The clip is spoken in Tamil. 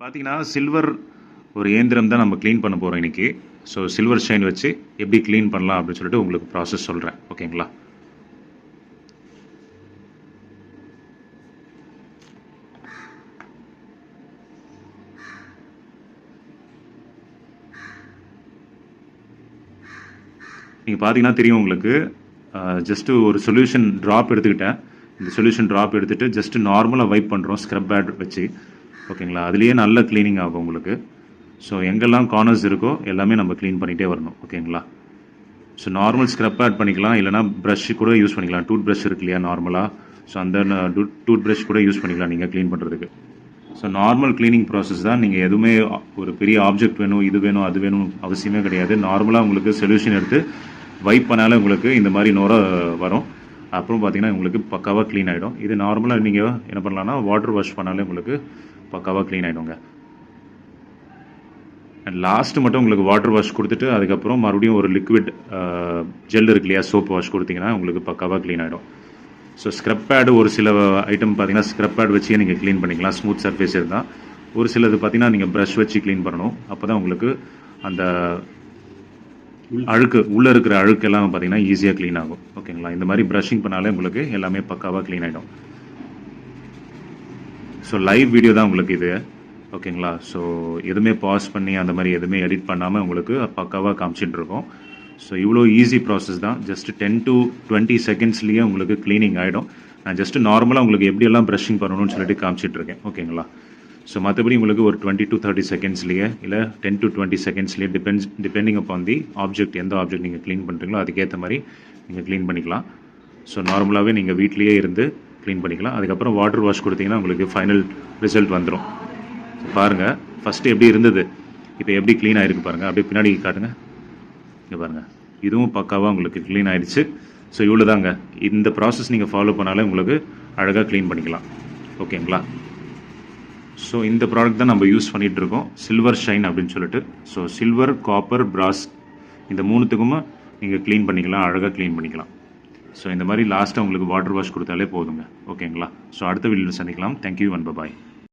பார்த்தீங்கன்னா சில்வர் ஒரு இயந்திரம் தான் நம்ம க்ளீன் பண்ண போகிறோம் இன்றைக்கி. ஸோ சில்வர் ஷைன் வச்சு எப்படி க்ளீன் பண்ணலாம் அப்படின்னு சொல்லிட்டு உங்களுக்கு ப்ராசஸ் சொல்கிறேன், ஓகேங்களா? நீங்கள் பார்த்தீங்கன்னா தெரியும் உங்களுக்கு, ஜஸ்ட்டு ஒரு சொல்யூஷன் ட்ராப் எடுத்துக்கிட்டேன். இந்த சொல்யூஷன் ட்ராப் எடுத்துகிட்டு ஜஸ்ட்டு நார்மலாக வைப் பண்ணுறோம் ஸ்க்ரப் பேட் வச்சு, ஓகேங்களா? அதுலேயே நல்ல க்ளீனிங் ஆகும் உங்களுக்கு. ஸோ எங்கெல்லாம் கார்னர்ஸ் இருக்கோ எல்லாமே நம்ம க்ளீன் பண்ணிகிட்டே வரணும், ஓகேங்களா? ஸோ நார்மல் ஸ்க்ரப் பேட் பண்ணிக்கலாம், இல்லைனா ப்ரஷ் கூட யூஸ் பண்ணிக்கலாம். டூத் ப்ரஷ் இருக்கு இல்லையா நார்மலாக, ஸோ அந்த டூத் ப்ரஷ் கூட யூஸ் பண்ணிக்கலாம் நீங்கள் க்ளீன் பண்ணுறதுக்கு. ஸோ நார்மல் க்ளீனிங் ப்ராசஸ் தான். நீங்கள் எதுவுமே ஒரு பெரிய ஆப்ஜெக்ட் வேணும், இது வேணும், அது வேணும் அவசியமே கிடையாது. நார்மலாக உங்களுக்கு சொல்யூஷன் எடுத்து வைப் பண்ணாலே உங்களுக்கு இந்த மாதிரி நோர வரும். அப்புறம் பார்த்தீங்கன்னா உங்களுக்கு பக்காவாக க்ளீன் ஆகிடும். இது நார்மலாக நீங்கள் என்ன பண்ணலான்னா வாட்டர் வாஷ் பண்ணாலே உங்களுக்கு பக்காவாக க்ளீன் ஆகிடுங்க. அண்ட் லாஸ்ட்டு மட்டும் உங்களுக்கு வாட்டர் வாஷ் கொடுத்துட்டு அதுக்கப்புறம் மறுபடியும் ஒரு லிக்விட் ஜெல் இருக்கு இல்லையா, சோப் வாஷ் கொடுத்தீங்கன்னா உங்களுக்கு பக்காவாக க்ளீன் ஆகிடும். ஸோ ஸ்க்ரப் பேடு ஒரு சில ஐட்டம் பார்த்தீங்கன்னா ஸ்க்ரப் பேட் வச்சே நீங்கள் க்ளீன் பண்ணிக்கலாம், ஸ்மூத் சர்ஃபேஸ் இருந்தால். ஒரு சிலது பார்த்தீங்கன்னா நீங்கள் ப்ரஷ் வச்சு க்ளீன் பண்ணணும். அப்போ தான் உங்களுக்கு அந்த அழுக்கு உள்ளே இருக்கிற அழுக்கெல்லாம் பார்த்தீங்கன்னா ஈஸியாக க்ளீன் ஆகும், ஓகேங்களா? இந்த மாதிரி ப்ரஷிங் பண்ணாலே உங்களுக்கு எல்லாமே பக்காவாக க்ளீன் ஆகிடும். ஸோ லைவ் வீடியோ தான் உங்களுக்கு இது, ஓகேங்களா? ஸோ எதுவுமே பாஸ் பண்ணி அந்த மாதிரி எதுவுமே எடிட் பண்ணாமல் உங்களுக்கு பக்காவாக காமிச்சிட்டு இருக்கோம். ஸோ இவ்வளோ ஈஸி ப்ராசஸ் தான். ஜஸ்ட் 10 to 20 செகண்ட்ஸ்லேயே உங்களுக்கு க்ளீனிங் ஆகிடும். நான் ஜஸ்ட்டு நார்மலாக உங்களுக்கு எப்படியெல்லாம் ப்ரஷிங் பண்ணணும்னு சொல்லிட்டு காமிச்சிட்ருக்கேன், ஓகேங்களா? ஸோ மற்றபடி உங்களுக்கு ஒரு 20 to 30 செகண்ட்ஸ்லேயே இல்லை 10 to 20 செகண்ட்ஸ்லேயே டிபெண்டிங் அப்பான் தி ஆப்ஜெக்ட், எந்த ஆப்ஜெக்ட் நீங்கள் க்ளீன் பண்ணுறீங்களோ அதுக்கேற்ற மாதிரி நீங்கள் க்ளீன் பண்ணிக்கலாம். ஸோ நார்மலாகவே நீங்கள் வீட்லேயே இருந்து க்ளீன் பண்ணிக்கலாம். அதுக்கப்புறம் வாட்டர் வாஷ் கொடுத்தீங்கன்னா உங்களுக்கு ஃபைனல் ரிசல்ட் வந்துடும். பாருங்கள் ஃபஸ்ட்டு எப்படி இருந்தது, இப்போ எப்படி க்ளீன் ஆகிருக்கு பாருங்கள். அப்படியே பின்னாடி காட்டுங்க, இங்கே பாருங்கள். இதுவும் பக்காவாக உங்களுக்கு க்ளீன் ஆகிடுச்சு. ஸோ இவ்வளோ தாங்க. இந்த ப்ராசஸ் நீங்கள் ஃபாலோ பண்ணாலே உங்களுக்கு அழகாக க்ளீன் பண்ணிக்கலாம், ஓகேங்களா? ஸோ இந்த ப்ராடக்ட் தான் நம்ம யூஸ் பண்ணிகிட்ருக்கோம், சில்வர் ஷைன் அப்படின்னு சொல்லிட்டு. ஸோ சில்வர், காப்பர், பிராஸ் இந்த மூணுத்துக்குமே நீங்கள் க்ளீன் பண்ணிக்கலாம், அழகாக க்ளீன் பண்ணிக்கலாம். ஸோ இந்த மாதிரி லாஸ்ட்டாக உங்களுக்கு வாட்டர் வாஷ் கொடுத்தாலே போதுங்க, ஓகேங்களா? ஸோ அடுத்த வீடியோவில் சந்திக்கலாம். Thank you and bye bye.